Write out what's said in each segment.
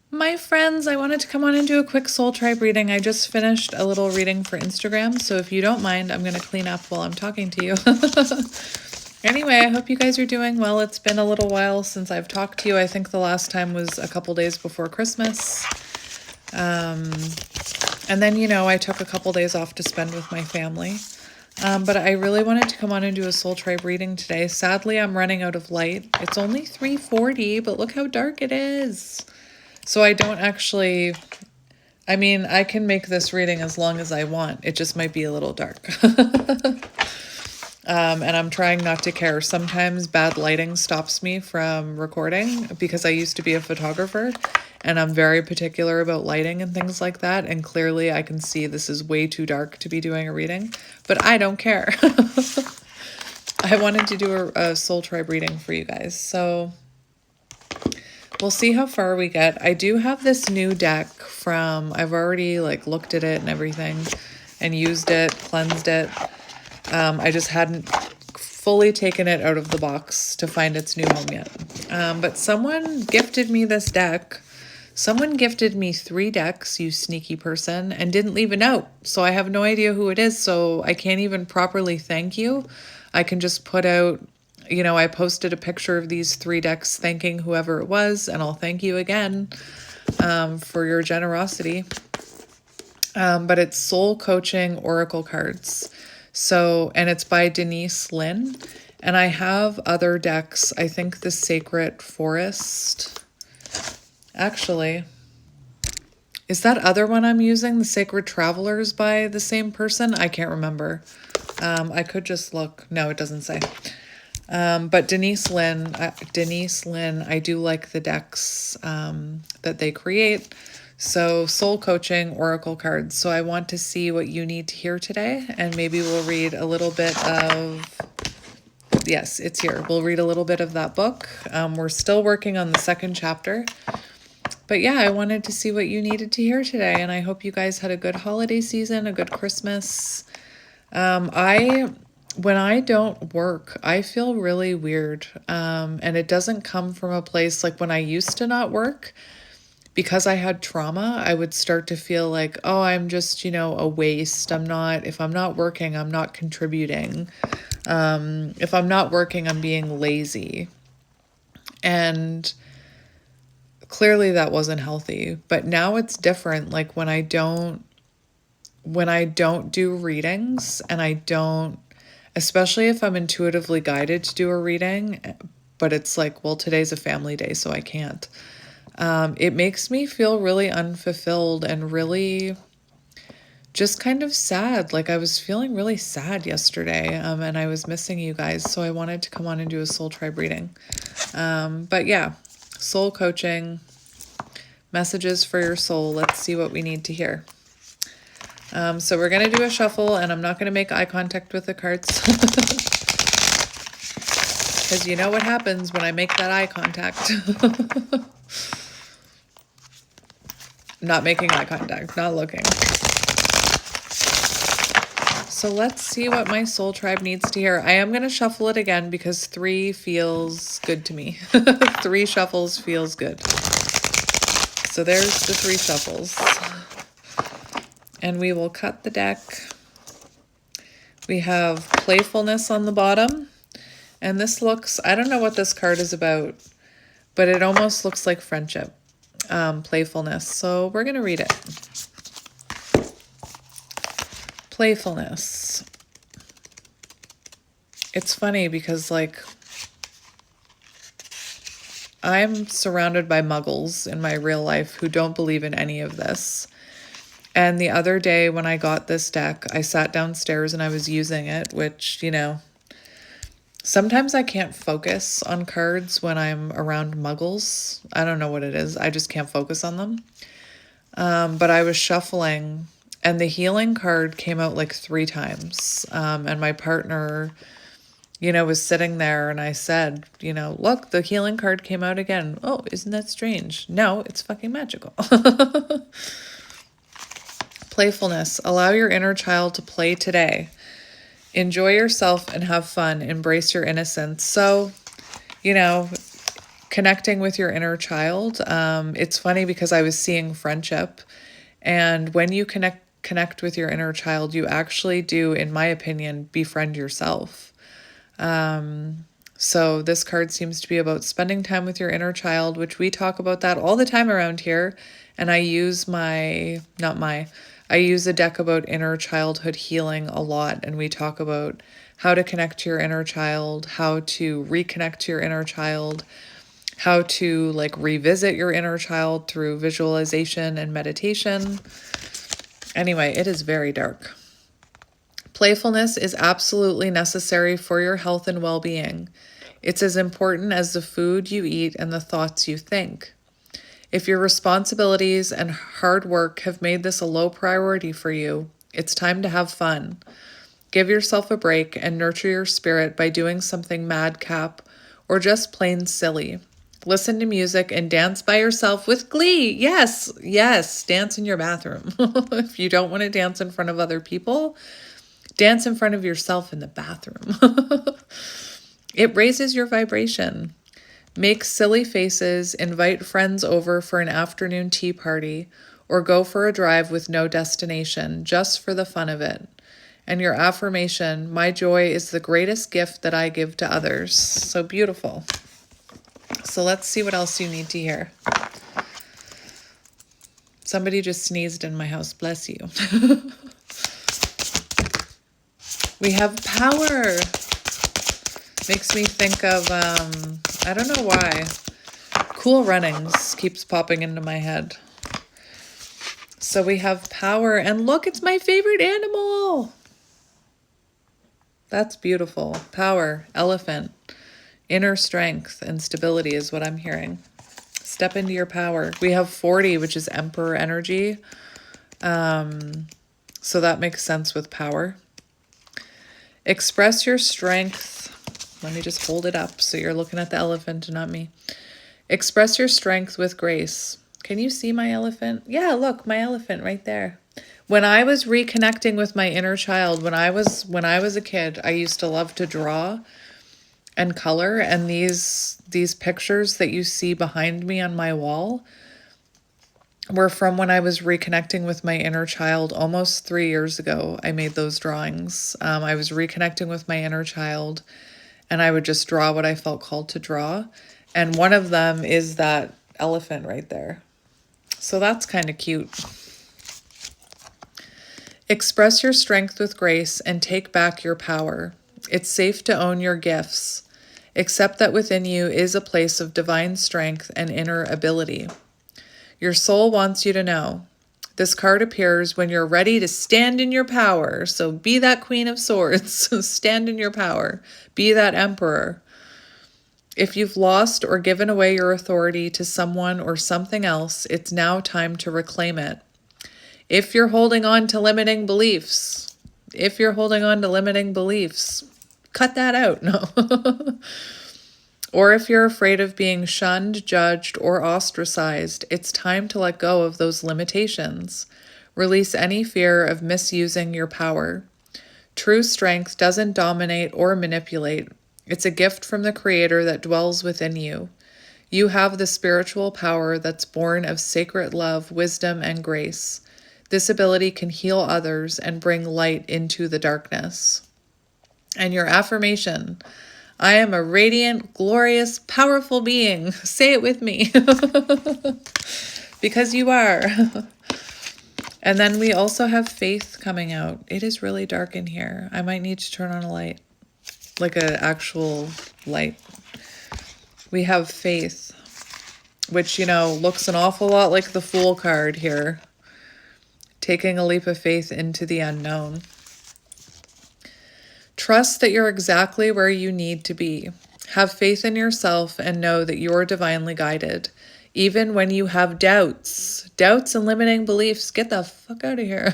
My friends, I wanted to come on and do a quick soul tribe reading. I just finished a little reading for Instagram, so if you don't mind, I'm going to clean up while I'm talking to you. Anyway, I hope you guys are doing well. It's been a little while since I've talked to you. I think the last time was a couple days before Christmas. And then, I took a couple days off to spend with my family. But I really wanted to come on and do a soul tribe reading today. Sadly, I'm running out of light. It's only 3:40, but look how dark it is. So I don't actually, I can make this reading as long as I want. It just might be a little dark. And I'm trying not to care. Sometimes bad lighting stops me from recording because I used to be a photographer and I'm very particular about lighting and things like that. And clearly I can see this is way too dark to be doing a reading, but I don't care. I wanted to do a soul tribe reading for you guys. So we'll see how far we get. I do have this new deck I've already looked at it and everything and used it, cleansed it. I just hadn't fully taken it out of the box to find its new home yet. But someone gifted me this deck. Someone gifted me 3 decks, you sneaky person, and didn't leave a note. So I have no idea who it is, so I can't even properly thank you. I can just put out, I posted a picture of these 3 decks thanking whoever it was, and I'll thank you again for your generosity. But it's Soul Coaching Oracle cards. So, and it's by Denise Lynn. And I have other decks. I think the Sacred Forest. Actually, is that other one I'm using, the Sacred Travelers, by the same person? I can't remember. I could just look. No, it doesn't say. But Denise Lynn, I do like the decks that they create. So Soul Coaching Oracle cards. So I want to see what you need to hear today, and maybe we'll read a little bit of, yes, it's here. We'll read a little bit of that book. We're still working on the 2nd chapter. But yeah, I wanted to see what you needed to hear today, and I hope you guys had a good holiday season, a good Christmas. When I don't work, I feel really weird. And it doesn't come from a place like when I used to not work. Because I had trauma, I would start to feel like, oh, I'm just, a waste. If I'm not working, I'm not contributing. If I'm not working, I'm being lazy. And clearly that wasn't healthy. But now it's different. Like when I don't do readings, and I don't, especially if I'm intuitively guided to do a reading, but it's like, well, today's a family day, so I can't. It makes me feel really unfulfilled and really just kind of sad. Like I was feeling really sad yesterday, and I was missing you guys, so I wanted to come on and do a soul tribe reading. But yeah, soul coaching, messages for your soul. Let's see what we need to hear. So we're going to do a shuffle, and I'm not going to make eye contact with the cards. Because you know what happens when I make that eye contact. Not making eye contact, not looking. So let's see what my soul tribe needs to hear. I am going to shuffle it again because 3 feels good to me. 3 shuffles feels good. So there's the 3 shuffles. And we will cut the deck. We have playfulness on the bottom. And this looks, I don't know what this card is about, but it almost looks like friendship. Playfulness. So we're going to read it. Playfulness. It's funny because I'm surrounded by muggles in my real life who don't believe in any of this. And the other day when I got this deck, I sat downstairs and I was using it, which, sometimes I can't focus on cards when I'm around muggles. I don't know what it is. I just can't focus on them. But I was shuffling, and the healing card came out 3 times. And my partner, was sitting there, and I said, look, the healing card came out again. Oh, isn't that strange? No, it's fucking magical. Playfulness. Allow your inner child to play today. Enjoy yourself and have fun. Embrace your innocence. So, connecting with your inner child. It's funny because I was seeing friendship, and when you connect with your inner child, you actually do, in my opinion, befriend yourself. So this card seems to be about spending time with your inner child, which we talk about that all the time around here. And I use I use a deck about inner childhood healing a lot. And we talk about how to connect to your inner child, how to reconnect to your inner child, how to like revisit your inner child through visualization and meditation. Anyway, it is very dark. Playfulness is absolutely necessary for your health and well-being. It's as important as the food you eat and the thoughts you think. If your responsibilities and hard work have made this a low priority for you, it's time to have fun. Give yourself a break and nurture your spirit by doing something madcap or just plain silly. Listen to music and dance by yourself with glee. Yes, yes, dance in your bathroom. If you don't want to dance in front of other people, dance in front of yourself in the bathroom. It raises your vibration. Make silly faces, invite friends over for an afternoon tea party, or go for a drive with no destination, just for the fun of it. And your affirmation, my joy is the greatest gift that I give to others. So beautiful. So let's see what else you need to hear. Somebody just sneezed in my house. Bless you. We have power. Makes me think of, I don't know why. Cool Runnings keeps popping into my head. So we have power. And look, it's my favorite animal. That's beautiful. Power, elephant, inner strength and stability is what I'm hearing. Step into your power. We have 40, which is Emperor energy. So that makes sense with power. Express your strength. Let me just hold it up so you're looking at the elephant and not me. Express your strength with grace. Can you see my elephant? Yeah, look, my elephant right there. When I was reconnecting with my inner child, when I was a kid, I used to love to draw and color, and these pictures that you see behind me on my wall were from when I was reconnecting with my inner child almost 3 years ago. I made those drawings. I was reconnecting with my inner child, and I would just draw what I felt called to draw. And one of them is that elephant right there. So that's kind of cute. Express your strength with grace and take back your power. It's safe to own your gifts. Accept that within you is a place of divine strength and inner ability. Your soul wants you to know. This card appears when you're ready to stand in your power. So be that Queen of Swords. Stand in your power. Be that Emperor. If you've lost or given away your authority to someone or something else, it's now time to reclaim it. If you're holding on to limiting beliefs, cut that out. No. Or if you're afraid of being shunned, judged, or ostracized, it's time to let go of those limitations. Release any fear of misusing your power. True strength doesn't dominate or manipulate. It's a gift from the Creator that dwells within you. You have the spiritual power that's born of sacred love, wisdom, and grace. This ability can heal others and bring light into the darkness. And your affirmation, I am a radiant, glorious, powerful being. Say it with me. Because you are. And then we also have faith coming out. It is really dark in here. I might need to turn on a light. Like an actual light. We have faith. Which, looks an awful lot like the Fool card here. Taking a leap of faith into the unknown. Trust that you're exactly where you need to be. Have faith in yourself and know that you're divinely guided. Even when you have doubts and limiting beliefs, get the fuck out of here.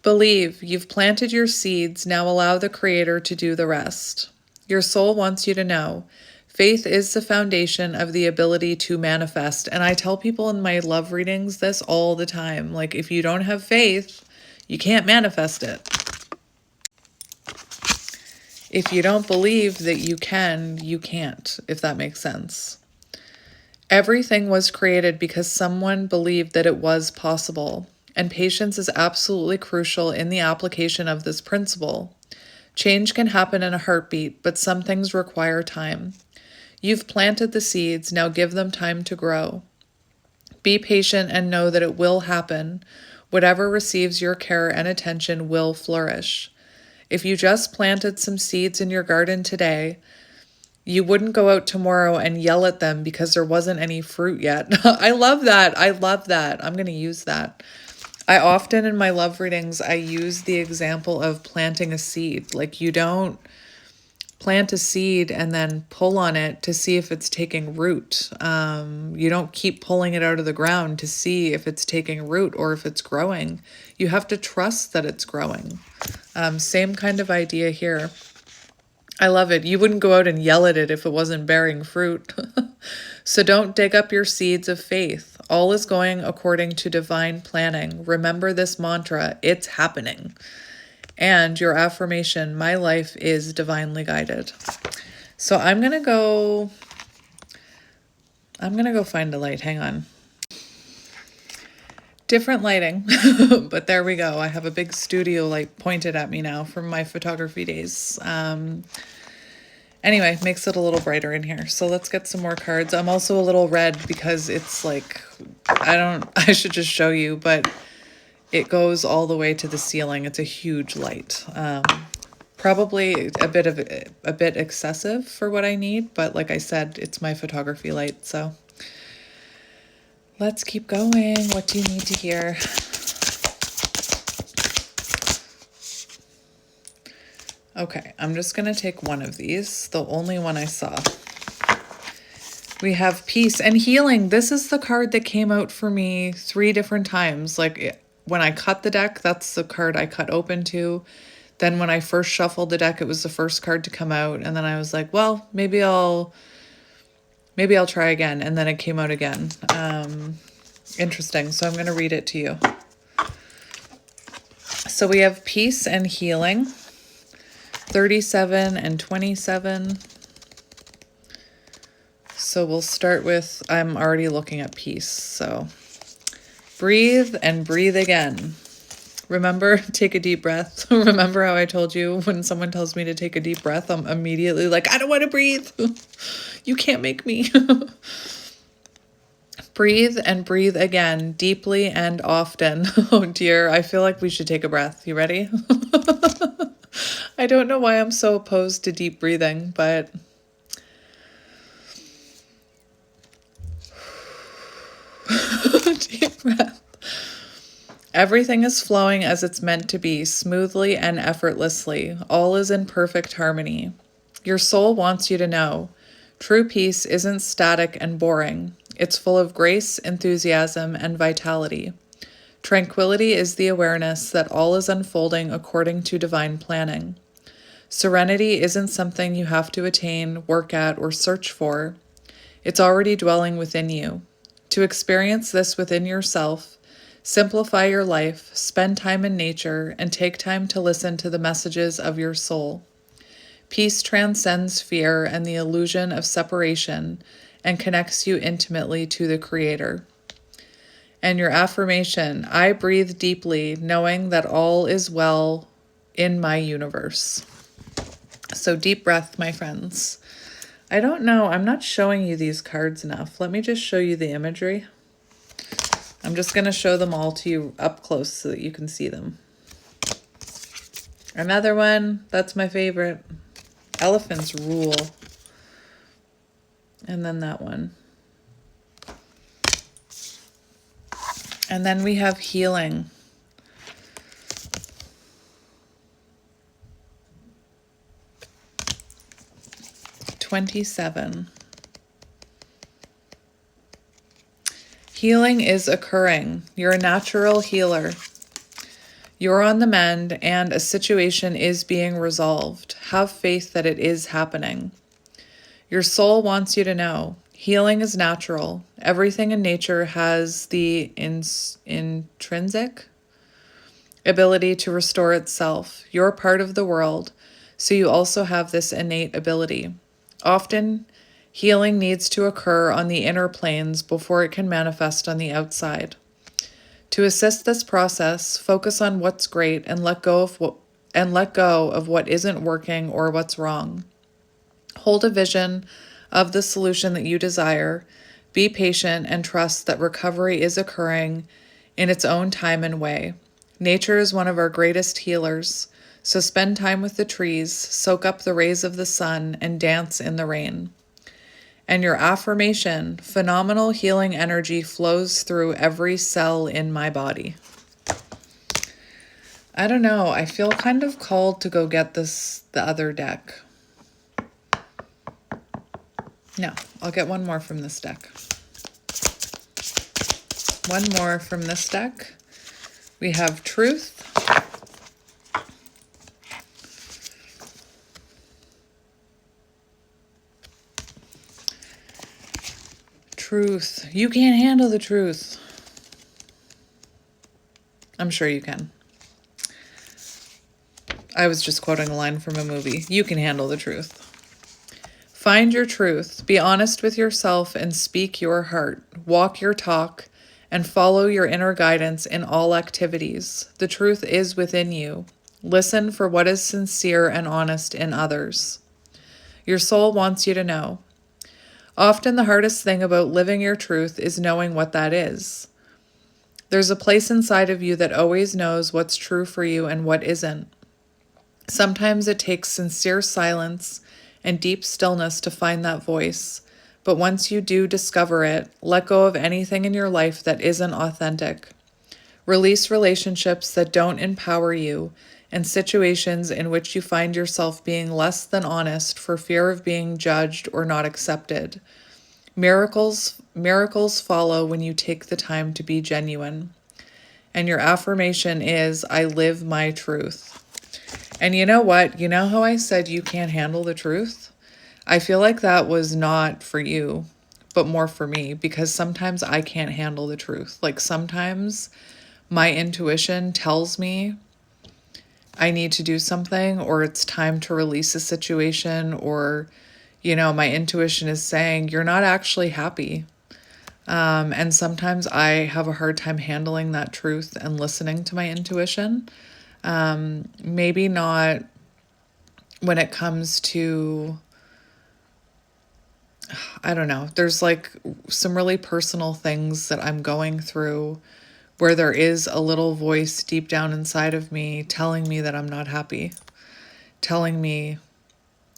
Believe you've planted your seeds. Now allow the Creator to do the rest. Your soul wants you to know. Faith is the foundation of the ability to manifest. And I tell people in my love readings this all the time. Like, if you don't have faith, you can't manifest it. If you don't believe that you can, you can't, if that makes sense. Everything was created because someone believed that it was possible, and patience is absolutely crucial in the application of this principle. Change can happen in a heartbeat, but some things require time. You've planted the seeds, now give them time to grow. Be patient and know that it will happen. Whatever receives your care and attention will flourish. If you just planted some seeds in your garden today, you wouldn't go out tomorrow and yell at them because there wasn't any fruit yet. I love that. I love that. I'm going to use that. I often in my love readings, I use the example of planting a seed. Like, you don't plant a seed and then pull on it to see if it's taking root. You don't keep pulling it out of the ground to see if it's taking root or if it's growing. You have to trust that it's growing. Same kind of idea here. I love it. You wouldn't go out and yell at it if it wasn't bearing fruit. So don't dig up your seeds of faith. All is going according to divine planning. Remember this mantra, it's happening. And your affirmation, my life is divinely guided. So I'm going to go find a light. Hang on. Different lighting, but there we go. I have a big studio light pointed at me now from my photography days. Anyway, makes it a little brighter in here. So let's get some more cards. I'm also a little red because it's like, I should just show you, but it goes all the way to the ceiling. It's a huge light. Probably a bit excessive for what I need, but like I said, it's my photography light, so let's keep going. What do you need to hear? Okay, I'm just going to take one of these, the only one I saw. We have peace and healing. This is the card that came out for me 3 different times. Like, when I cut the deck, that's the card I cut open to. Then when I first shuffled the deck, it was the first card to come out. And then I was like, well, maybe I'll try again. And then it came out again. Interesting. So I'm going to read it to you. So we have peace and healing. 37 and 27. So we'll start with, I'm already looking at peace. So breathe and breathe again. Remember, take a deep breath. Remember how I told you when someone tells me to take a deep breath, I'm immediately like, I don't want to breathe. You can't make me. Breathe and breathe again, deeply and often. Oh dear, I feel like we should take a breath. You ready? I don't know why I'm so opposed to deep breathing, but deep breath. Everything is flowing as it's meant to be, smoothly and effortlessly. All is in perfect harmony. Your soul wants you to know, true peace isn't static and boring. It's full of grace, enthusiasm, and vitality. Tranquility is the awareness that all is unfolding according to divine planning. Serenity isn't something you have to attain, work at, or search for. It's already dwelling within you. To experience this within yourself, simplify your life, spend time in nature, and take time to listen to the messages of your soul. Peace transcends fear and the illusion of separation and connects you intimately to the Creator. And your affirmation, I breathe deeply, knowing that all is well in my universe. So deep breath, my friends. I don't know, I'm not showing you these cards enough. Let me just show you the imagery. I'm just going to show them all to you up close so that you can see them. Another one, that's my favorite. Elephants rule. And then that one. And then we have healing. $27. Healing is occurring. You're a natural healer. You're on the mend and a situation is being resolved. Have faith that it is happening. Your soul wants you to know. Healing is natural. Everything in nature has the intrinsic ability to restore itself. You're part of the world. so you also have this innate ability. Often, healing needs to occur on the inner planes before it can manifest on the outside. To assist this process, focus on what's great and let go of what isn't working or what's wrong. Hold a vision of the solution that you desire. Be patient and trust that recovery is occurring in its own time and way. Nature is one of our greatest healers, so spend time with the trees, soak up the rays of the sun, and dance in the rain. And your affirmation, phenomenal healing energy flows through every cell in my body. I don't know, I feel kind of called to go get the other deck. No, I'll get one more from this deck. One more from this deck. We have Truth. Truth. You can't handle the truth. I'm sure you can. I was just quoting a line from a movie. You can handle the truth. Find your truth. Be honest with yourself and speak your heart. Walk your talk and follow your inner guidance in all activities. The truth is within you. Listen for what is sincere and honest in others. Your soul wants you to know. Often the hardest thing about living your truth is knowing what that is. There's a place inside of you that always knows what's true for you and what isn't. Sometimes it takes sincere silence and deep stillness to find that voice, but once you do discover it, let go of anything in your life that isn't authentic. Release relationships that don't empower you and situations in which you find yourself being less than honest for fear of being judged or not accepted. Miracles follow when you take the time to be genuine. And your affirmation is, I live my truth. And you know what? You know how I said you can't handle the truth? I feel like that was not for you, but more for me, because sometimes I can't handle the truth. Like sometimes my intuition tells me I need to do something, or it's time to release a situation, or, my intuition is saying you're not actually happy. And sometimes I have a hard time handling that truth and listening to my intuition. Maybe not when it comes to, I don't know, there's like some really personal things that I'm going through where there is a little voice deep down inside of me telling me that I'm not happy, telling me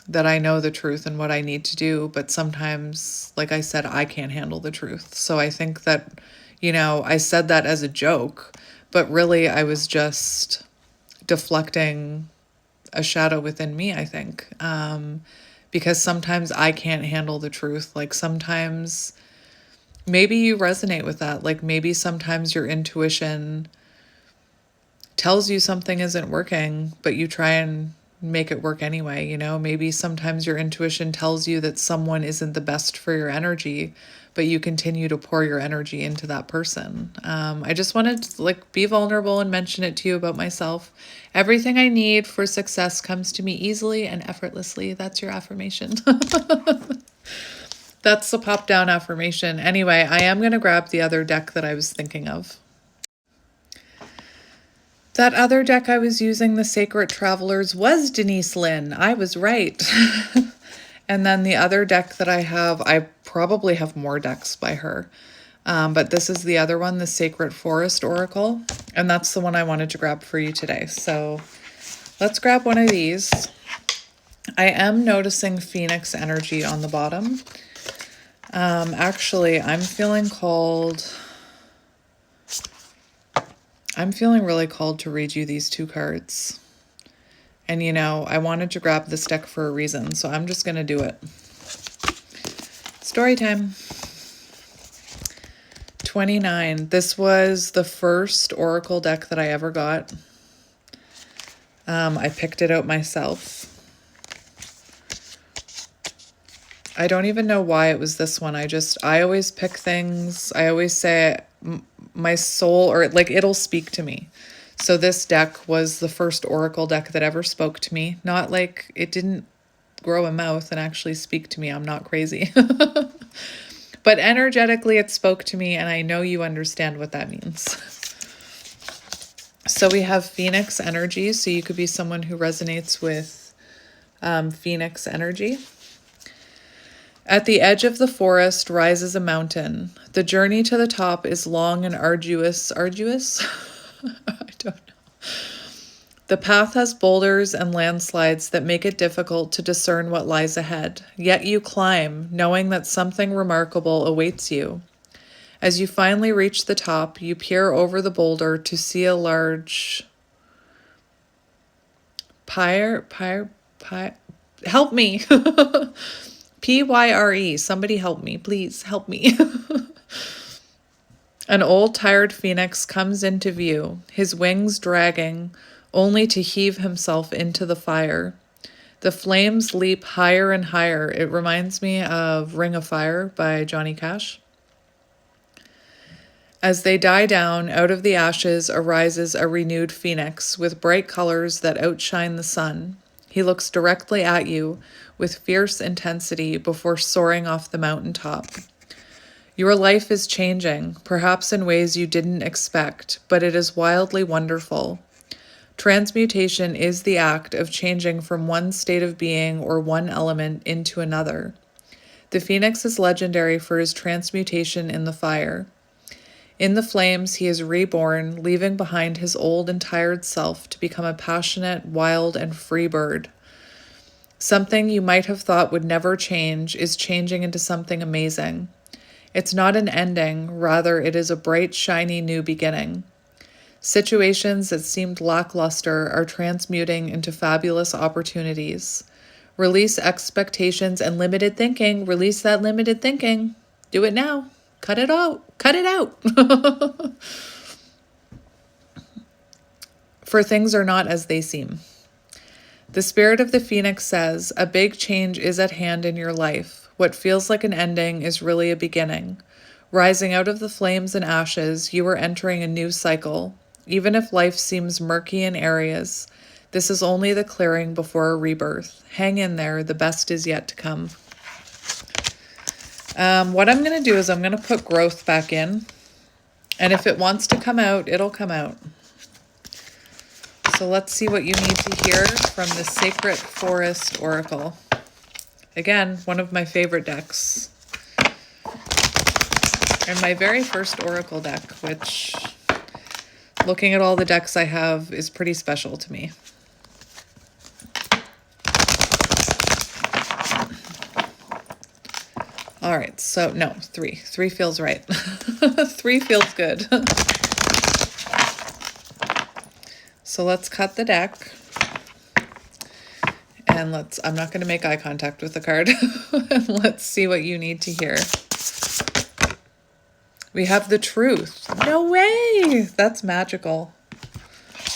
that I know the truth and what I need to do. But sometimes, like I said, I can't handle the truth. So I think that, I said that as a joke, but really I was just deflecting a shadow within me, I think. Because sometimes I can't handle the truth. Like sometimes maybe you resonate with that. Like maybe sometimes your intuition tells you something isn't working, but you try and make it work anyway. Maybe sometimes your intuition tells you that someone isn't the best for your energy, but you continue to pour your energy into that person. I just wanted to be vulnerable and mention it to you about myself. Everything I need for success comes to me easily and effortlessly. That's your affirmation. That's the pop down affirmation. Anyway, I am going to grab the other deck that I was thinking of. That other deck I was using, the Sacred Travelers, was Denise Linn. I was right. And then the other deck that I have, I probably have more decks by her. But this is the other one, the Sacred Forest Oracle. And that's the one I wanted to grab for you today. So let's grab one of these. I am noticing Phoenix energy on the bottom. Actually, I'm feeling really called to read you these two cards. And I wanted to grab this deck for a reason, so I'm just going to do it. Story time. 29. This was the first Oracle deck that I ever got. I picked it out myself. I don't even know why it was this one. I always pick things. I always say my soul, or it'll speak to me. So this deck was the first oracle deck that ever spoke to me. Not like it didn't grow a mouth and actually speak to me. I'm not crazy. But energetically it spoke to me, and I know you understand what that means. So we have Phoenix energy. So you could be someone who resonates with Phoenix energy. At the edge of the forest rises a mountain. The journey to the top is long and arduous. Arduous? I don't know. The path has boulders and landslides that make it difficult to discern what lies ahead. Yet you climb, knowing that something remarkable awaits you. As you finally reach the top, you peer over the boulder to see a large help me. Pyre. Somebody help me. Please help me. An old tired phoenix comes into view, his wings dragging, only to heave himself into the fire. The flames leap higher and higher. It reminds me of Ring of Fire by Johnny Cash. As they die down, out of the ashes arises a renewed phoenix with bright colors that outshine the sun. He looks directly at you with fierce intensity before soaring off the mountaintop. Your life is changing, perhaps in ways you didn't expect, but it is wildly wonderful. Transmutation is the act of changing from one state of being or one element into another. The phoenix is legendary for his transmutation in the fire. In the flames, he is reborn, leaving behind his old and tired self to become a passionate, wild, and free bird. Something you might have thought would never change is changing into something amazing. It's not an ending, rather it is a bright, shiny new beginning. Situations that seemed lackluster are transmuting into fabulous opportunities. Release expectations and limited thinking. Release that limited thinking. Do it now. Cut it out. Cut it out. For things are not as they seem. The spirit of the phoenix says, a big change is at hand in your life. What feels like an ending is really a beginning. Rising out of the flames and ashes, you are entering a new cycle. Even if life seems murky in areas, this is only the clearing before a rebirth. Hang in there. The best is yet to come. What I'm going to do is I'm going to put growth back in. And if it wants to come out, it'll come out. So let's see what you need to hear from the Sacred Forest Oracle. Again, one of my favorite decks. And my very first Oracle deck, which, looking at all the decks I have, is pretty special to me. All right, so no, 3. 3 feels right. 3 feels good. So let's cut the deck. And I'm not going to make eye contact with the card. And let's see what you need to hear. We have the truth. No way! That's magical.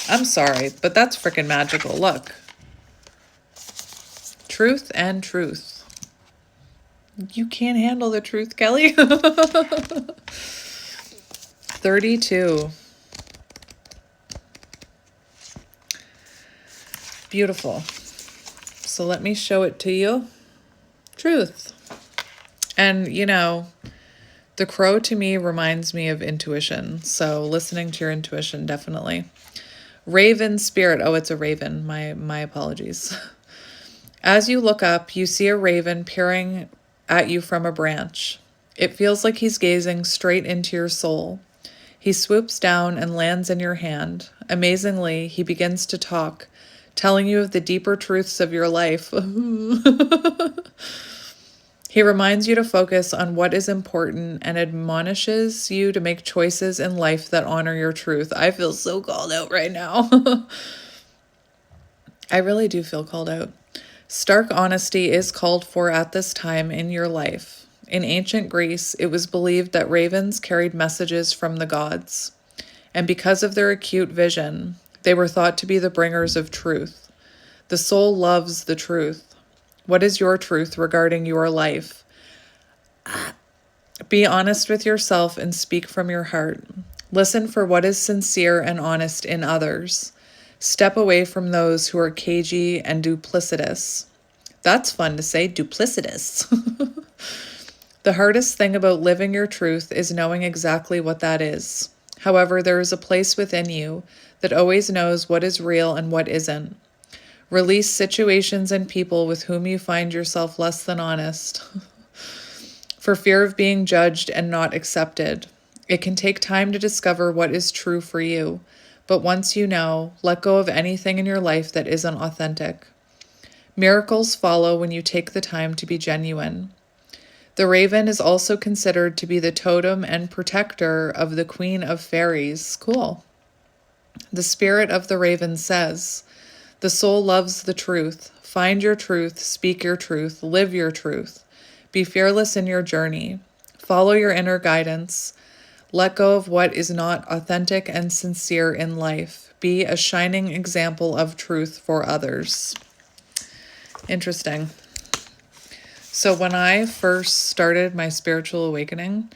I'm sorry, but that's freaking magical. Look. Truth and truth. You can't handle the truth, Kelly. 32. Beautiful. So let me show it to you. Truth. And, you know, the crow to me reminds me of intuition. So listening to your intuition, definitely. Raven spirit. Oh, it's a raven. My apologies. As you look up, you see a raven peering at you from a branch. It feels like he's gazing straight into your soul. He swoops down and lands in your hand. Amazingly, he begins to talk, telling you of the deeper truths of your life. He reminds you to focus on what is important and admonishes you to make choices in life that honor your truth. I feel so called out right now. I really do feel called out. Stark honesty is called for at this time in your life. In ancient Greece, it was believed that ravens carried messages from the gods, and because of their acute vision, they were thought to be the bringers of truth. The soul loves the truth. What is your truth regarding your life? Be honest with yourself and speak from your heart. Listen for what is sincere and honest in others. Step away from those who are cagey and duplicitous. That's fun to say, duplicitous. The hardest thing about living your truth is knowing exactly what that is. However, there is a place within you that always knows what is real and what isn't. Release situations and people with whom you find yourself less than honest for fear of being judged and not accepted. It can take time to discover what is true for you, but once you know, let go of anything in your life that isn't authentic. Miracles follow when you take the time to be genuine. The raven is also considered to be the totem and protector of the Queen of Fairies. Cool. The spirit of the raven says, "The soul loves the truth. Find your truth, speak your truth, live your truth. Be fearless in your journey. Follow your inner guidance. Let go of what is not authentic and sincere in life. Be a shining example of truth for others." Interesting. So when I first started my spiritual awakening,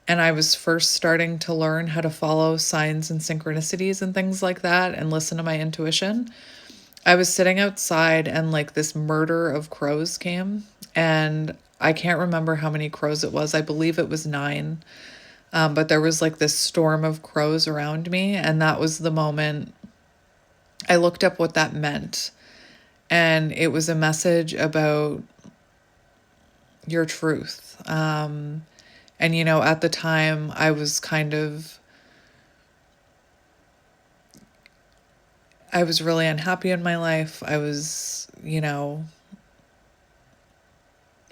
and I was first starting to learn how to follow signs and synchronicities and things like that and listen to my intuition, I was sitting outside and like this murder of crows came, and I can't remember how many crows it was. I believe it was 9. But there was like this storm of crows around me, and that was the moment I looked up what that meant. And it was a message about your truth. And, at the time I was I was really unhappy in my life. I was,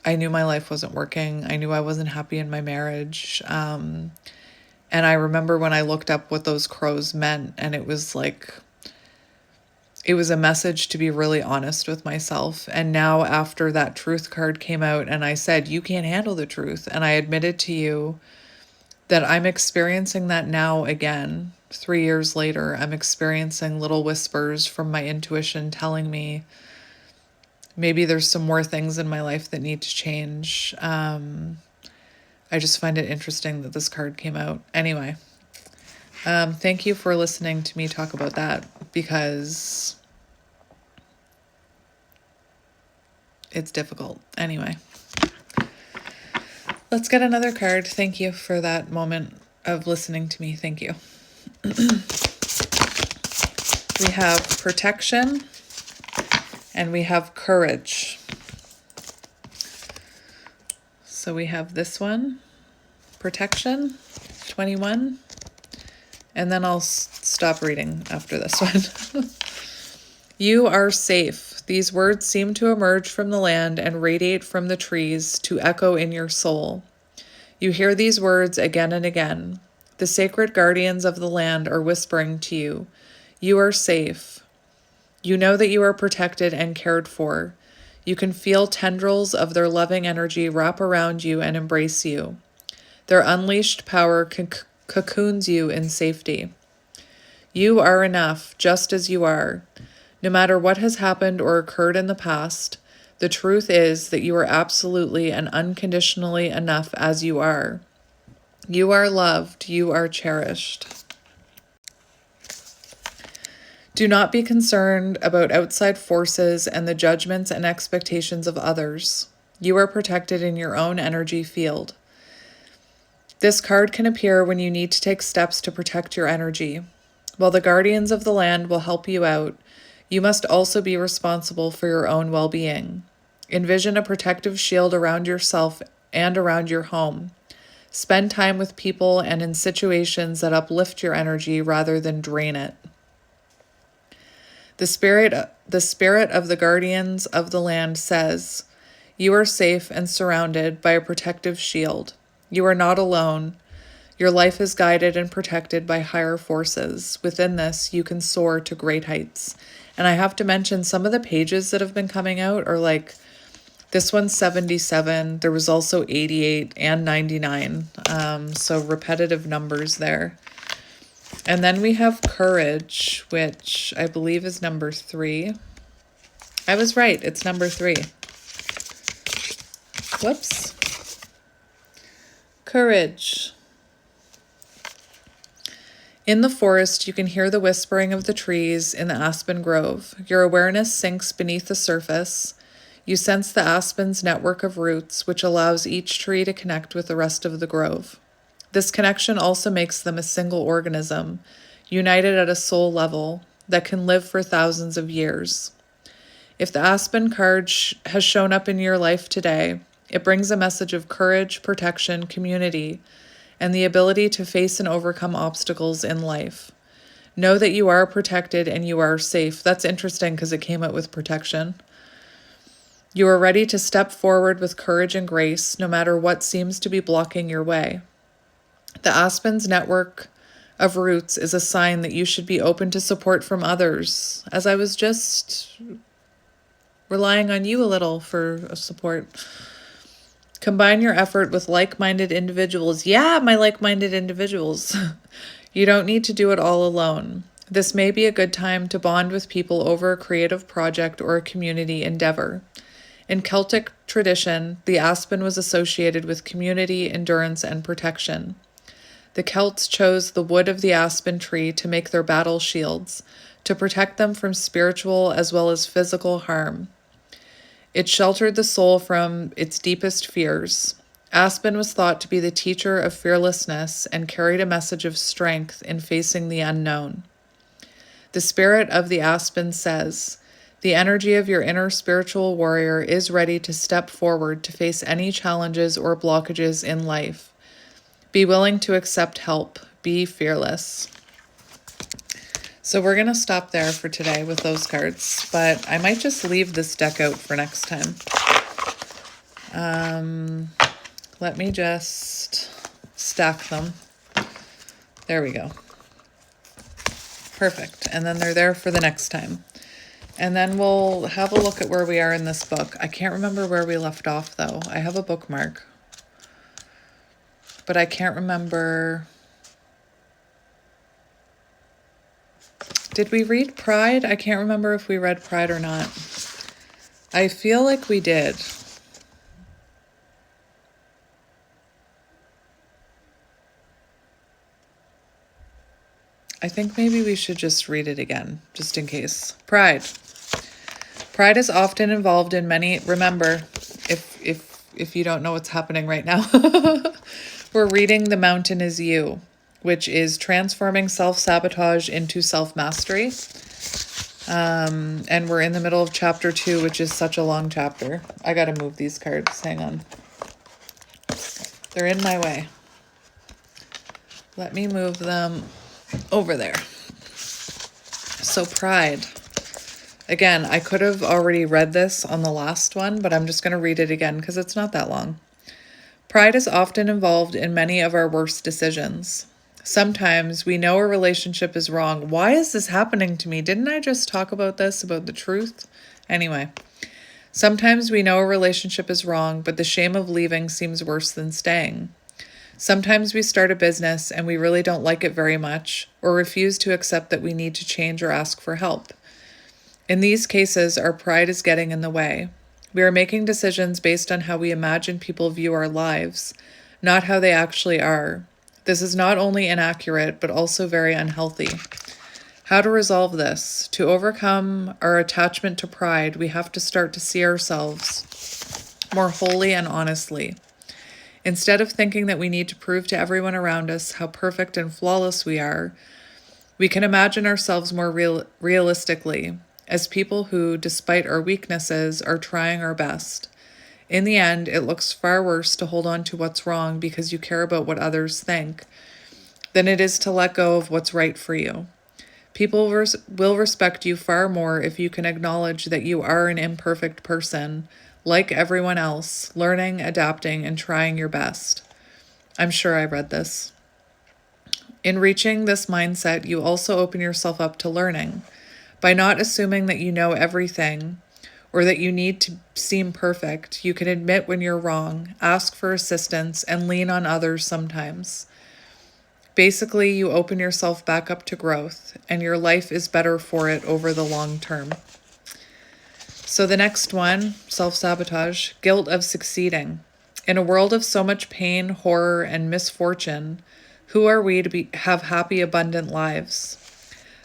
I knew my life wasn't working. I knew I wasn't happy in my marriage. And I remember when I looked up what those crows meant, and it was a message to be really honest with myself. And now after that truth card came out and I said, you can't handle the truth, and I admitted to you that I'm experiencing that now again. 3 years later, I'm experiencing little whispers from my intuition telling me maybe there's some more things in my life that need to change. I just find it interesting that this card came out. Anyway, thank you for listening to me talk about that, because it's difficult. Anyway, let's get another card. Thank you for that moment of listening to me. Thank you. We have protection and we have courage. So we have this one, protection, 21, and then I'll stop reading after this one. You are safe. These words seem to emerge from the land and radiate from the trees to echo in your soul. You hear these words again and again. The sacred guardians of the land are whispering to you, you are safe. You know that you are protected and cared for. You can feel tendrils of their loving energy wrap around you and embrace you. Their unleashed power cocoons you in safety. You are enough, just as you are. No matter what has happened or occurred in the past, the truth is that you are absolutely and unconditionally enough as you are. You are loved. You are cherished. Do not be concerned about outside forces and the judgments and expectations of others. You are protected in your own energy field. This card can appear when you need to take steps to protect your energy. While the guardians of the land will help you out, you must also be responsible for your own well-being. Envision a protective shield around yourself and around your home. Spend time with people and in situations that uplift your energy rather than drain it. The spirit of the guardians of the land says, you are safe and surrounded by a protective shield. You are not alone. Your life is guided and protected by higher forces. Within this, you can soar to great heights. And I have to mention, some of the pages that have been coming out are like, this one's 77. There was also 88 and 99. So repetitive numbers there. And then we have courage, which I believe is number 3. I was right. It's number 3. Whoops. Courage. In the forest, you can hear the whispering of the trees in the aspen grove. Your awareness sinks beneath the surface. You sense the aspen's network of roots, which allows each tree to connect with the rest of the grove. This connection also makes them a single organism, united at a soul level, that can live for thousands of years. If the aspen card has shown up in your life today, it brings a message of courage, protection, community, and the ability to face and overcome obstacles in life. Know that you are protected and you are safe. That's interesting because it came out with protection. You are ready to step forward with courage and grace, no matter what seems to be blocking your way. The aspen's network of roots is a sign that you should be open to support from others, as I was just relying on you a little for support. Combine your effort with like-minded individuals. Yeah, my like-minded individuals. You don't need to do it all alone. This may be a good time to bond with people over a creative project or a community endeavor. In Celtic tradition, the aspen was associated with community, endurance, and protection. The Celts chose the wood of the aspen tree to make their battle shields, to protect them from spiritual as well as physical harm. It sheltered the soul from its deepest fears. Aspen was thought to be the teacher of fearlessness and carried a message of strength in facing the unknown. The spirit of the aspen says, "The energy of your inner spiritual warrior is ready to step forward to face any challenges or blockages in life. Be willing to accept help. Be fearless." So we're going to stop there for today with those cards, but I might just leave this deck out for next time. Let me just stack them. There we go. Perfect. And then they're there for the next time. And then we'll have a look at where we are in this book. I can't remember where we left off, though. I have a bookmark, but I can't remember. Did we read Pride? I can't remember if we read Pride or not. I feel like we did. I think maybe we should just read it again, just in case. Pride. Pride is often involved in many, remember, if you don't know what's happening right now, we're reading The Mountain Is You, which is transforming self-sabotage into self-mastery. And we're in the middle of chapter 2, which is such a long chapter. I gotta move these cards, hang on. They're in my way. Let me move them over there. So Pride. Again, I could have already read this on the last one, but I'm just going to read it again because it's not that long. Pride is often involved in many of our worst decisions. Sometimes we know a relationship is wrong. Why is this happening to me? Didn't I just talk about this, about the truth? Anyway, sometimes we know a relationship is wrong, but the shame of leaving seems worse than staying. Sometimes we start a business and we really don't like it very much, or refuse to accept that we need to change or ask for help. In these cases, our pride is getting in the way. We are making decisions based on how we imagine people view our lives, not how they actually are. This is not only inaccurate, but also very unhealthy. How to resolve this? To overcome our attachment to pride, we have to start to see ourselves more wholly and honestly. Instead of thinking that we need to prove to everyone around us how perfect and flawless we are, we can imagine ourselves more realistically, as people who, despite our weaknesses, are trying our best. In the end, it looks far worse to hold on to what's wrong because you care about what others think than it is to let go of what's right for you. People will respect you far more if you can acknowledge that you are an imperfect person, like everyone else, learning, adapting, and trying your best. I'm sure I read this. In reaching this mindset, you also open yourself up to learning. By not assuming that you know everything or that you need to seem perfect, you can admit when you're wrong, ask for assistance, and lean on others sometimes. Basically, you open yourself back up to growth, and your life is better for it over the long term. So the next one, self-sabotage, guilt of succeeding. In a world of so much pain, horror, and misfortune, Who are we to have happy, abundant lives?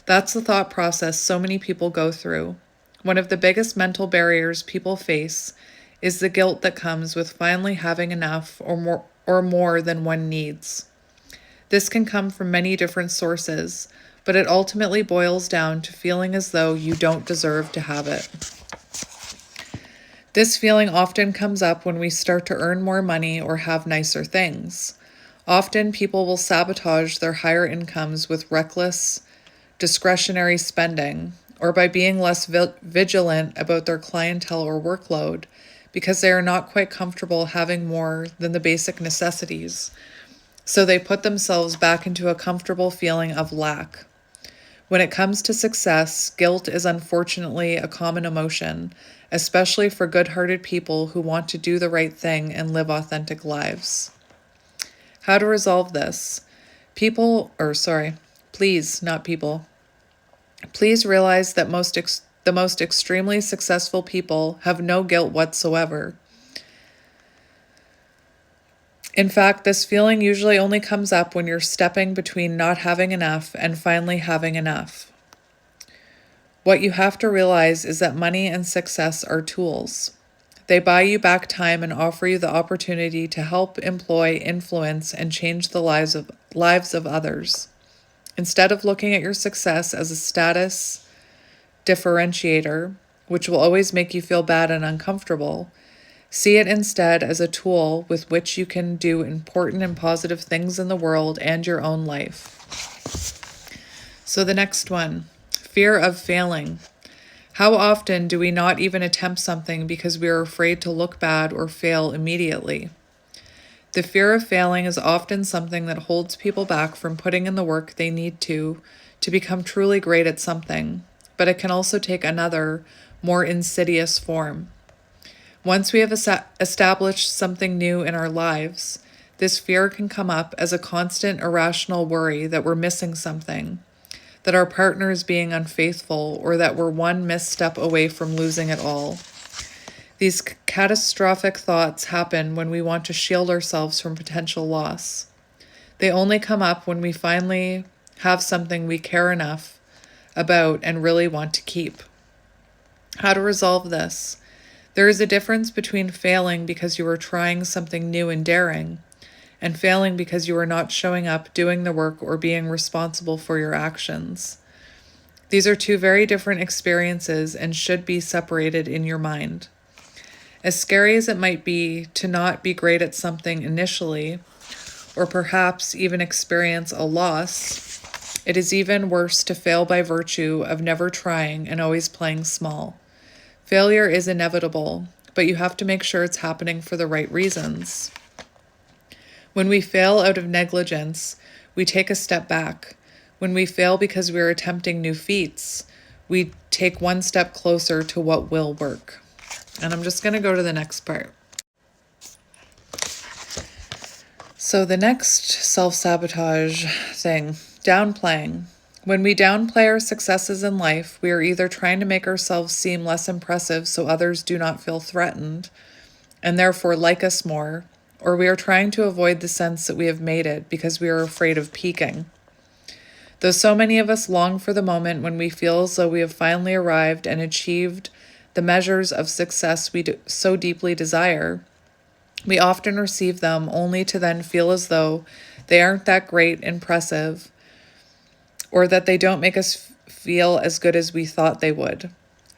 That's the thought process so many people go through. One of the biggest mental barriers people face is the guilt that comes with finally having enough or more than one needs. This can come from many different sources, but it ultimately boils down to feeling as though you don't deserve to have it. This feeling often comes up when we start to earn more money or have nicer things. Often people will sabotage their higher incomes with reckless, discretionary spending, or by being less vigilant about their clientele or workload because they are not quite comfortable having more than the basic necessities. So they put themselves back into a comfortable feeling of lack. When it comes to success, guilt is unfortunately a common emotion, especially for good-hearted people who want to do the right thing and live authentic lives. How to resolve this? Please, not people. Please realize that the most extremely successful people have no guilt whatsoever. In fact, this feeling usually only comes up when you're stepping between not having enough and finally having enough. What you have to realize is that money and success are tools. They buy you back time and offer you the opportunity to help, employ, influence, and change the lives of others. Instead of looking at your success as a status differentiator, which will always make you feel bad and uncomfortable, see it instead as a tool with which you can do important and positive things in the world and your own life. So the next one, fear of failing. How often do we not even attempt something because we are afraid to look bad or fail immediately? The fear of failing is often something that holds people back from putting in the work they need to become truly great at something, but it can also take another, more insidious form. Once we have established something new in our lives, this fear can come up as a constant irrational worry that we're missing something, that our partner is being unfaithful, or that we're one misstep away from losing it all. These catastrophic thoughts happen when we want to shield ourselves from potential loss. They only come up when we finally have something we care enough about and really want to keep. How to resolve this? There is a difference between failing because you are trying something new and daring, and failing because you are not showing up, doing the work, or being responsible for your actions. These are two very different experiences and should be separated in your mind. As scary as it might be to not be great at something initially, or perhaps even experience a loss, it is even worse to fail by virtue of never trying and always playing small. Failure is inevitable, but you have to make sure it's happening for the right reasons. When we fail out of negligence, we take a step back. When we fail because we are attempting new feats, we take one step closer to what will work. And I'm just going to go to the next part. So the next self-sabotage thing, downplaying. When we downplay our successes in life, we are either trying to make ourselves seem less impressive so others do not feel threatened and therefore like us more, or we are trying to avoid the sense that we have made it because we are afraid of peaking. Though so many of us long for the moment when we feel as though we have finally arrived and achieved the measures of success we so deeply desire, we often receive them only to then feel as though they aren't that great, impressive, or that they don't make us feel as good as we thought they would.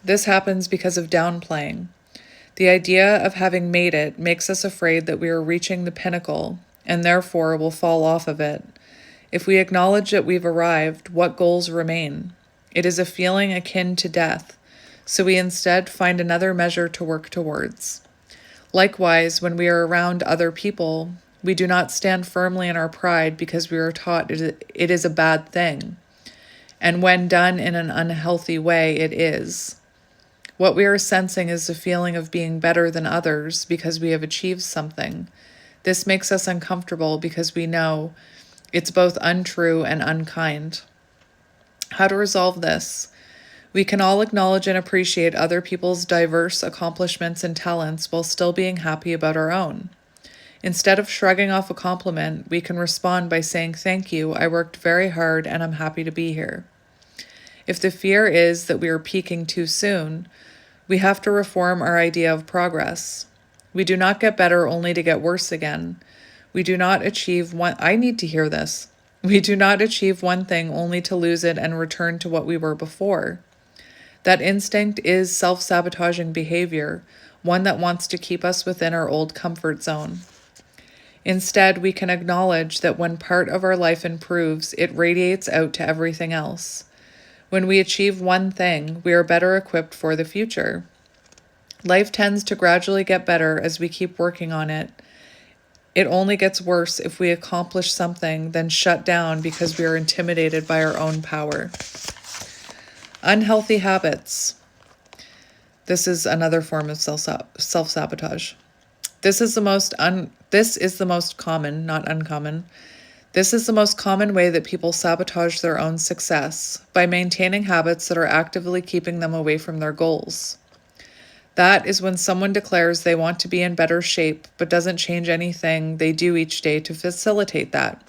This happens because of downplaying. The idea of having made it makes us afraid that we are reaching the pinnacle and therefore will fall off of it. If we acknowledge that we've arrived, what goals remain? It is a feeling akin to death, so we instead find another measure to work towards. Likewise, when we are around other people, we do not stand firmly in our pride because we are taught it is a bad thing. And when done in an unhealthy way, it is. What we are sensing is the feeling of being better than others because we have achieved something. This makes us uncomfortable because we know it's both untrue and unkind. How to resolve this? We can all acknowledge and appreciate other people's diverse accomplishments and talents while still being happy about our own. Instead of shrugging off a compliment, we can respond by saying, "Thank you, I worked very hard and I'm happy to be here." If the fear is that we are peaking too soon, we have to reform our idea of progress. We do not get better only to get worse again. We do not achieve one. I need to hear this. We do not achieve one thing only to lose it and return to what we were before. That instinct is self-sabotaging behavior, one that wants to keep us within our old comfort zone. Instead, we can acknowledge that when part of our life improves, it radiates out to everything else. When we achieve one thing, we are better equipped for the future. Life tends to gradually get better as we keep working on it. It only gets worse if we accomplish something, then shut down because we are intimidated by our own power. Unhealthy habits. This is another form of self-sabotage. This is the most common, not uncommon. This is the most common way that people sabotage their own success, by maintaining habits that are actively keeping them away from their goals. That is when someone declares they want to be in better shape, but doesn't change anything they do each day to facilitate that.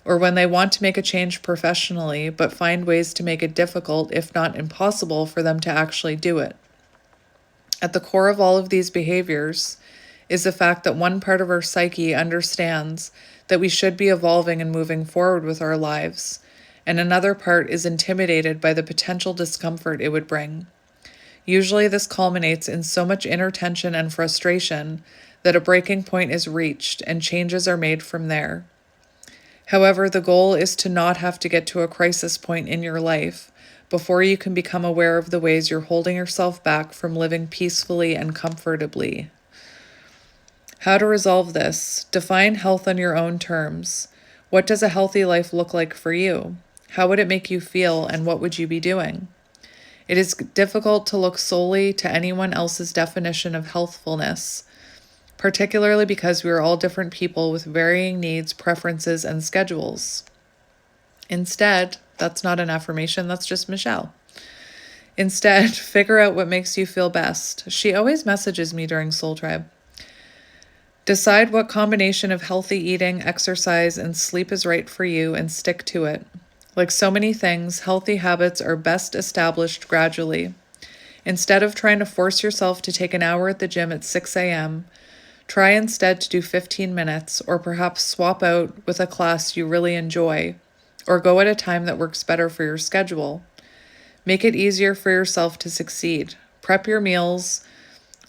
Or when they want to make a change professionally, but find ways to make it difficult, if not impossible, for them to actually do it. At the core of all of these behaviors is the fact that one part of our psyche understands that we should be evolving and moving forward with our lives, and another part is intimidated by the potential discomfort it would bring. Usually this culminates in so much inner tension and frustration that a breaking point is reached and changes are made from there. However, the goal is to not have to get to a crisis point in your life before you can become aware of the ways you're holding yourself back from living peacefully and comfortably. How to resolve this? Define health on your own terms. What does a healthy life look like for you? How would it make you feel, and what would you be doing? It is difficult to look solely to anyone else's definition of healthfulness, particularly because we are all different people with varying needs, preferences, and schedules. Instead, that's not an affirmation, that's just Michelle. Instead, figure out what makes you feel best. She always messages me during Soul Tribe. Decide what combination of healthy eating, exercise, and sleep is right for you and stick to it. Like so many things, healthy habits are best established gradually. Instead of trying to force yourself to take an hour at the gym at 6 a.m., try instead to do 15 minutes, or perhaps swap out with a class you really enjoy, or go at a time that works better for your schedule. Make it easier for yourself to succeed. Prep your meals,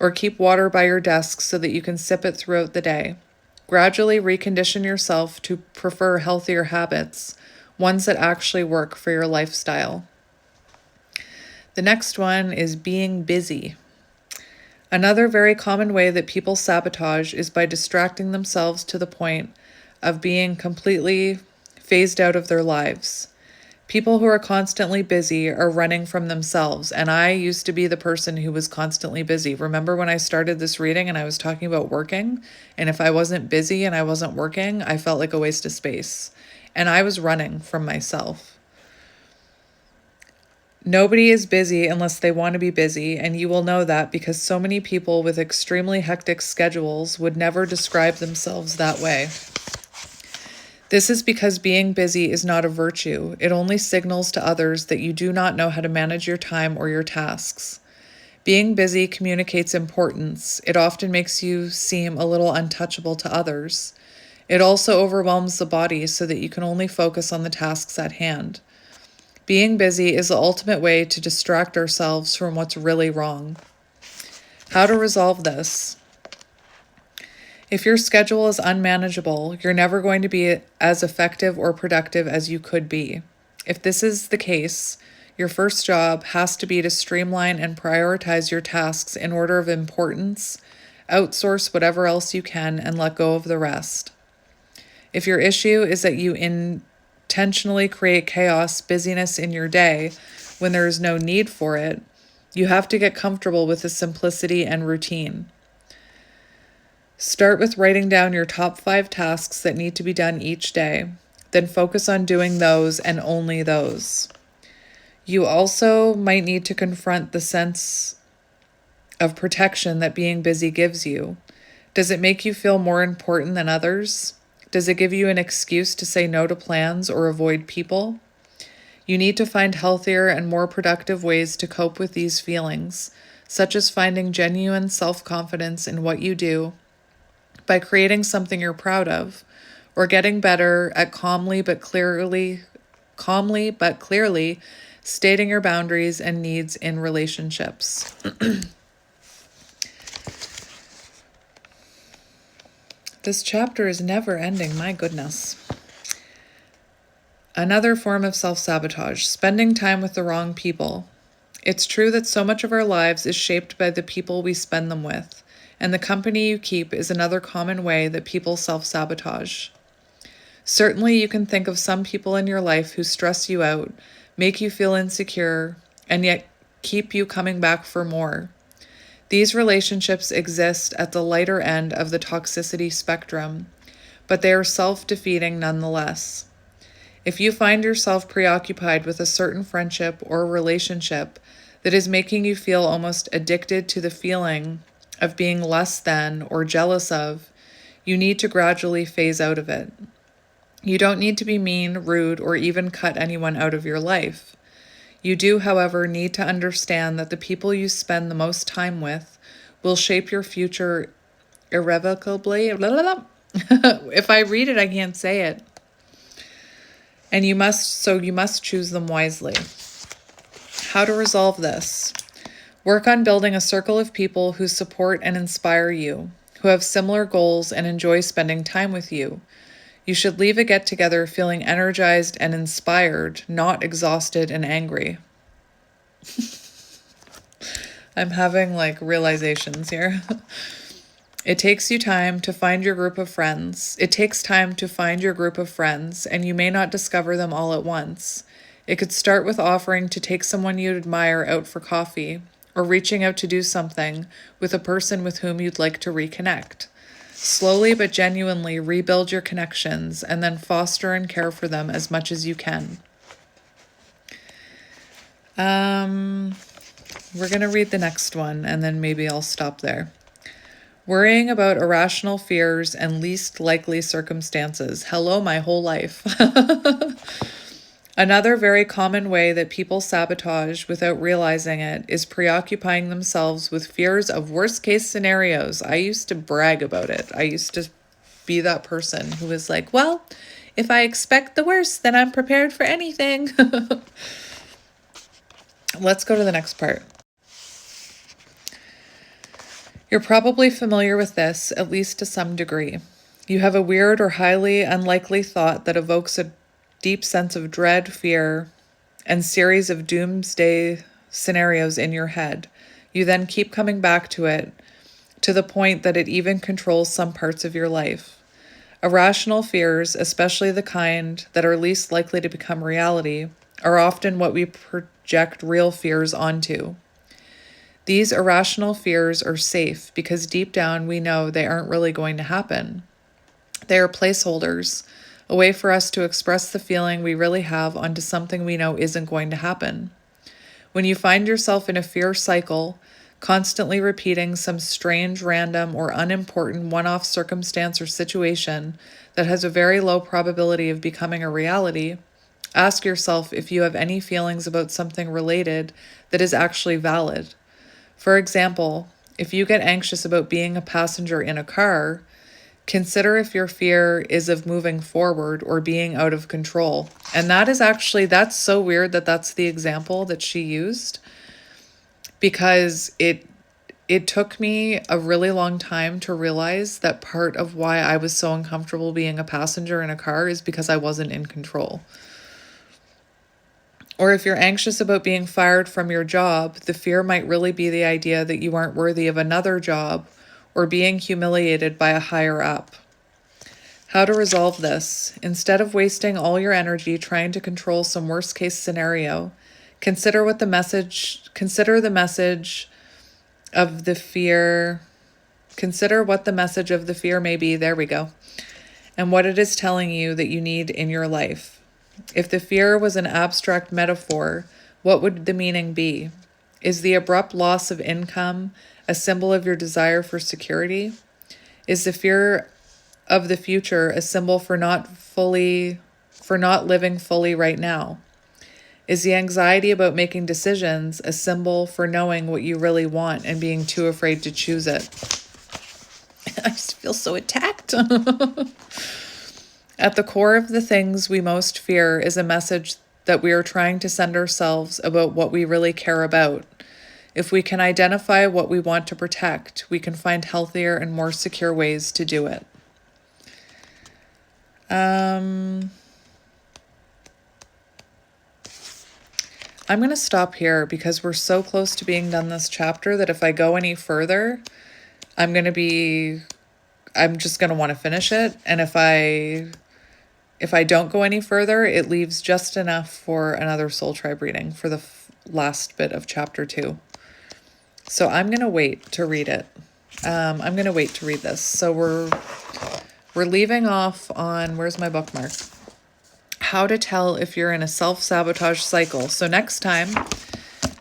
or keep water by your desk so that you can sip it throughout the day. Gradually recondition yourself to prefer healthier habits, ones that actually work for your lifestyle. The next one is being busy. Another very common way that people sabotage is by distracting themselves to the point of being completely phased out of their lives. People who are constantly busy are running from themselves, and I used to be the person who was constantly busy. Remember when I started this reading and I was talking about working, and if I wasn't busy and I wasn't working, I felt like a waste of space, and I was running from myself. Nobody is busy unless they want to be busy, and you will know that because so many people with extremely hectic schedules would never describe themselves that way. This is because being busy is not a virtue. It only signals to others that you do not know how to manage your time or your tasks. Being busy communicates importance. It often makes you seem a little untouchable to others. It also overwhelms the body so that you can only focus on the tasks at hand. Being busy is the ultimate way to distract ourselves from what's really wrong. How to resolve this? If your schedule is unmanageable, you're never going to be as effective or productive as you could be. If this is the case, your first job has to be to streamline and prioritize your tasks in order of importance, outsource whatever else you can, and let go of the rest. If your issue is that you intentionally create chaos, busyness in your day when there is no need for it, you have to get comfortable with the simplicity and routine. Start with writing down your top 5 tasks that need to be done each day. Then focus on doing those and only those. You also might need to confront the sense of protection that being busy gives you. Does it make you feel more important than others? Does it give you an excuse to say no to plans or avoid people? You need to find healthier and more productive ways to cope with these feelings, such as finding genuine self-confidence in what you do by creating something you're proud of, or getting better at calmly but clearly stating your boundaries and needs in relationships. This chapter is never ending, my goodness. Another form of self-sabotage, spending time with the wrong people. It's true that so much of our lives is shaped by the people we spend them with, and the company you keep is another common way that people self-sabotage. Certainly, you can think of some people in your life who stress you out, make you feel insecure, and yet keep you coming back for more. These relationships exist at the lighter end of the toxicity spectrum, but they are self-defeating nonetheless. If you find yourself preoccupied with a certain friendship or relationship that is making you feel almost addicted to the feeling of being less than or jealous of, you need to gradually phase out of it. You don't need to be mean, rude, or even cut anyone out of your life. You do, however, need to understand that the people you spend the most time with will shape your future irrevocably. If I read it, I can't say it. And you must choose them wisely. How to resolve this? Work on building a circle of people who support and inspire you, who have similar goals and enjoy spending time with you. You should leave a get-together feeling energized and inspired, not exhausted and angry. I'm having realizations here. It takes time to find your group of friends, and you may not discover them all at once. It could start with offering to take someone you admire out for coffee, or reaching out to do something with a person with whom you'd like to reconnect. Slowly but genuinely rebuild your connections and then foster and care for them as much as you can. We're going to read the next one and then maybe I'll stop there. Worrying about irrational fears and least likely circumstances. Hello, my whole life. Another very common way that people sabotage without realizing it is preoccupying themselves with fears of worst-case scenarios. I used to brag about it. I used to be that person who was like, well, if I expect the worst, then I'm prepared for anything. Let's go to the next part. You're probably familiar with this, at least to some degree. You have a weird or highly unlikely thought that evokes a deep sense of dread, fear, and series of doomsday scenarios in your head. You then keep coming back to it to the point that it even controls some parts of your life. Irrational fears, especially the kind that are least likely to become reality, are often what we project real fears onto. These irrational fears are safe because deep down we know they aren't really going to happen. They are placeholders, a way for us to express the feeling we really have onto something we know isn't going to happen. When you find yourself in a fear cycle, constantly repeating some strange, random, or unimportant one-off circumstance or situation that has a very low probability of becoming a reality, ask yourself if you have any feelings about something related that is actually valid. For example, if you get anxious about being a passenger in a car, consider if your fear is of moving forward or being out of control. And that's so weird that that's the example that she used, because it took me a really long time to realize that part of why I was so uncomfortable being a passenger in a car is because I wasn't in control. Or if you're anxious about being fired from your job, the fear might really be the idea that you aren't worthy of another job or being humiliated by a higher up. How to resolve this? Instead of wasting all your energy trying to control some worst-case scenario, consider the message of the fear. Consider what the message of the fear may be. There we go. And what it is telling you that you need in your life. If the fear was an abstract metaphor, what would the meaning be? Is the abrupt loss of income a symbol of your desire for security? Is the fear of the future a symbol for not living fully right now? Is the anxiety about making decisions a symbol for knowing what you really want and being too afraid to choose it? I just feel so attacked. At the core of the things we most fear is a message that we are trying to send ourselves about what we really care about. If we can identify what we want to protect, we can find healthier and more secure ways to do it. I'm going to stop here because we're so close to being done this chapter that if I go any further, I'm just going to want to finish it. And if I don't go any further, it leaves just enough for another soul tribe reading for the last bit of chapter 2. So I'm going to wait to read it. I'm going to wait to read this. So we're leaving off on, where's my bookmark? How to tell if you're in a self-sabotage cycle. So next time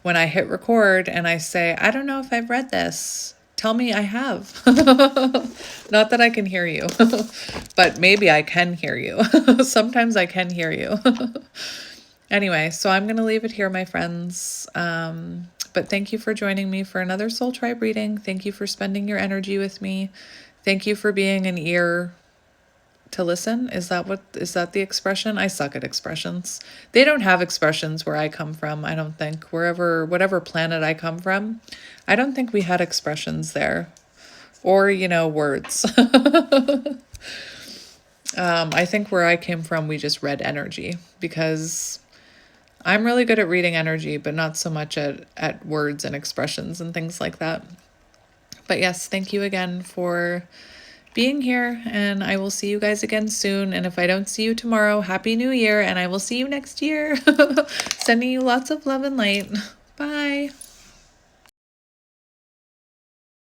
when I hit record and I say, I don't know if I've read this, tell me I have. Not that I can hear you, but maybe I can hear you. Sometimes I can hear you. Anyway, so I'm going to leave it here, my friends. But thank you for joining me for another Soul Tribe reading. Thank you for spending your energy with me. Thank you for being an ear to listen. Is that the expression? I suck at expressions. They don't have expressions where I come from, I don't think. Whatever planet I come from, I don't think we had expressions there. Or, words. I think where I came from, we just read energy, because I'm really good at reading energy, but not so much at words and expressions and things like that. But yes, thank you again for being here, and I will see you guys again soon. And if I don't see you tomorrow, Happy New Year, and I will see you next year. Sending you lots of love and light. Bye.